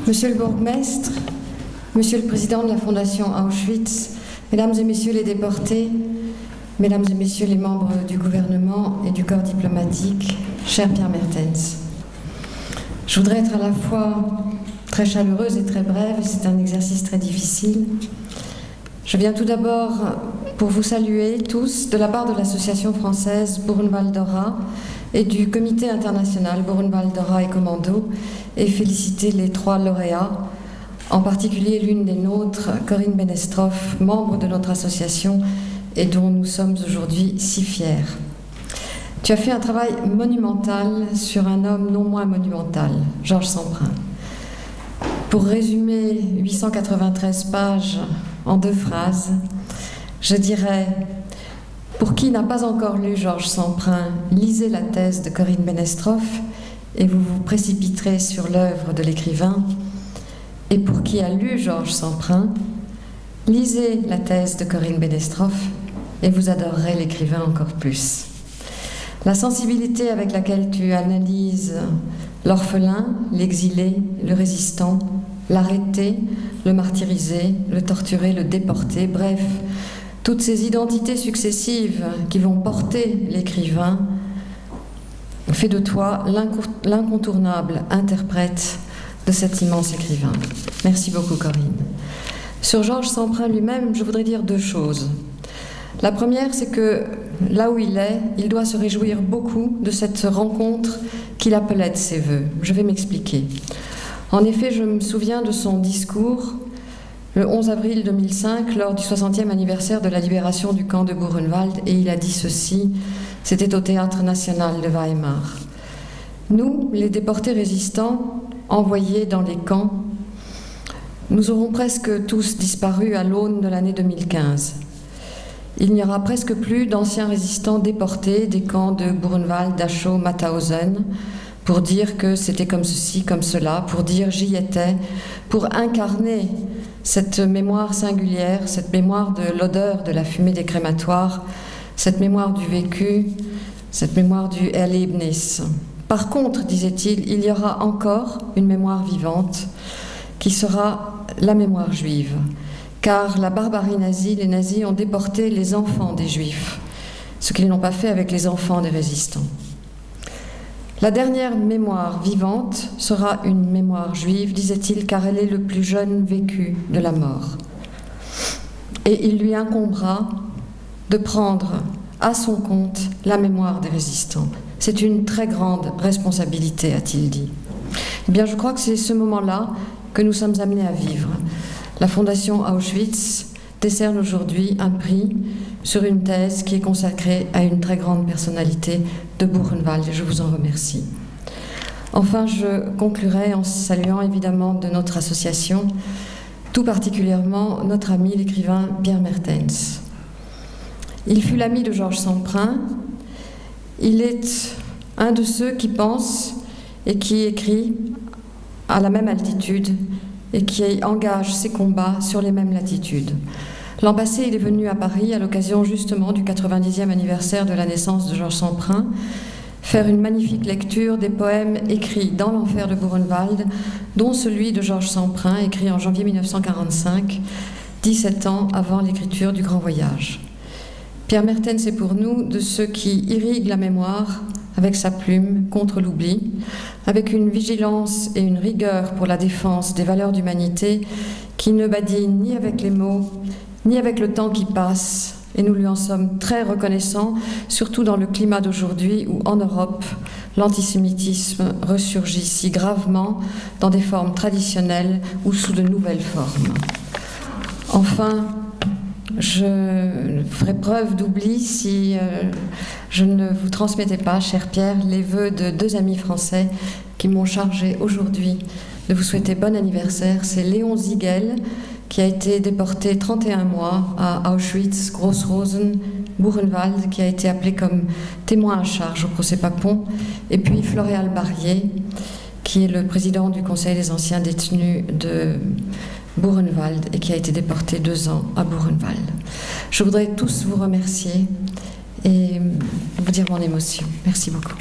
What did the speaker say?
Monsieur le bourgmestre, Monsieur le président de la Fondation Auschwitz, Mesdames et Messieurs les déportés, Mesdames et Messieurs les membres du gouvernement et du corps diplomatique, cher Pierre Mertens. Je voudrais être à la fois très chaleureuse et très brève, c'est un exercice très difficile. Je viens tout d'abord pour vous saluer tous de la part de l'association française Buchenwald-Dora et du comité international Buchenwald-Dora et Commando et féliciter les 3 lauréats, en particulier l'une des nôtres, Corinne Benestroff, membre de notre association et dont nous sommes aujourd'hui si fiers. Tu as fait un travail monumental sur un homme non moins monumental, Georges Semprin. Pour résumer 893 pages en 2 phrases, je dirais: pour qui n'a pas encore lu Georges Semprin, lisez la thèse de Corinne Benestroff et vous vous précipiterez sur l'œuvre de l'écrivain. Et pour qui a lu Georges Semprin, lisez la thèse de Corinne Benestroff et vous adorerez l'écrivain encore plus. La sensibilité avec laquelle tu analyses l'orphelin, l'exilé, le résistant, l'arrêté, le martyrisé, le torturé, le déporté, bref, toutes ces identités successives qui vont porter l'écrivain, fait de toi l'incontournable interprète de cet immense écrivain. Merci beaucoup, Corinne. Sur Georges Semprin lui-même, je voudrais dire 2 choses. La première, c'est que là où il est, il doit se réjouir beaucoup de cette rencontre qu'il appelait de ses voeux. Je vais m'expliquer. En effet, je me souviens de son discours le 11 avril 2005, lors du 60e anniversaire de la libération du camp de Buchenwald, et il a dit ceci, c'était au Théâtre national de Weimar. Nous, les déportés résistants, envoyés dans les camps, nous aurons presque tous disparu à l'aune de l'année 2015. Il n'y aura presque plus d'anciens résistants déportés des camps de Buchenwald, Dachau, Mauthausen, pour dire que c'était comme ceci, comme cela, pour dire j'y étais, pour incarner cette mémoire singulière, cette mémoire de l'odeur de la fumée des crématoires, cette mémoire du vécu, cette mémoire du Erlebnis. Par contre, disait-il, il y aura encore une mémoire vivante qui sera la mémoire juive. Car la barbarie nazie, les nazis ont déporté les enfants des juifs, ce qu'ils n'ont pas fait avec les enfants des résistants. La dernière mémoire vivante sera une mémoire juive, disait-il, car elle est le plus jeune vécu de la mort. Et il lui incombera de prendre à son compte la mémoire des résistants. C'est une très grande responsabilité, a-t-il dit. Eh bien, je crois que c'est ce moment-là que nous sommes amenés à vivre. La Fondation Auschwitz décerne aujourd'hui un prix sur une thèse qui est consacrée à une très grande personnalité de Buchenwald, et je vous en remercie. Enfin, je conclurai en saluant évidemment de notre association, tout particulièrement notre ami l'écrivain Pierre Mertens. Il fut l'ami de Georges Semprin. Il est un de ceux qui pensent et qui écrit à la même altitude et qui engage ses combats sur les mêmes latitudes. L'an passé, il est venu à Paris à l'occasion justement du 90e anniversaire de la naissance de Georges Semprin, faire une magnifique lecture des poèmes écrits dans l'enfer de Buchenwald, dont celui de Georges Semprin, écrit en janvier 1945, 17 ans avant l'écriture du Grand Voyage. Pierre Mertens est pour nous de ceux qui irriguent la mémoire avec sa plume contre l'oubli, avec une vigilance et une rigueur pour la défense des valeurs d'humanité qui ne badinent ni avec les mots, ni avec le temps qui passe, et nous lui en sommes très reconnaissants, surtout dans le climat d'aujourd'hui où, en Europe, l'antisémitisme ressurgit si gravement dans des formes traditionnelles ou sous de nouvelles formes. Enfin, je ferai preuve d'oubli si je ne vous transmettais pas, cher Pierre, les vœux de 2 amis français qui m'ont chargé aujourd'hui de vous souhaiter bon anniversaire. C'est Léon Ziegel, qui a été déporté 31 mois à Auschwitz, Grossrosen, Buchenwald, qui a été appelé comme témoin à charge au procès Papon, et puis Floréal Barrier, qui est le président du Conseil des anciens détenus de Buchenwald et qui a été déporté 2 ans à Buchenwald. Je voudrais tous vous remercier et vous dire mon émotion. Merci beaucoup.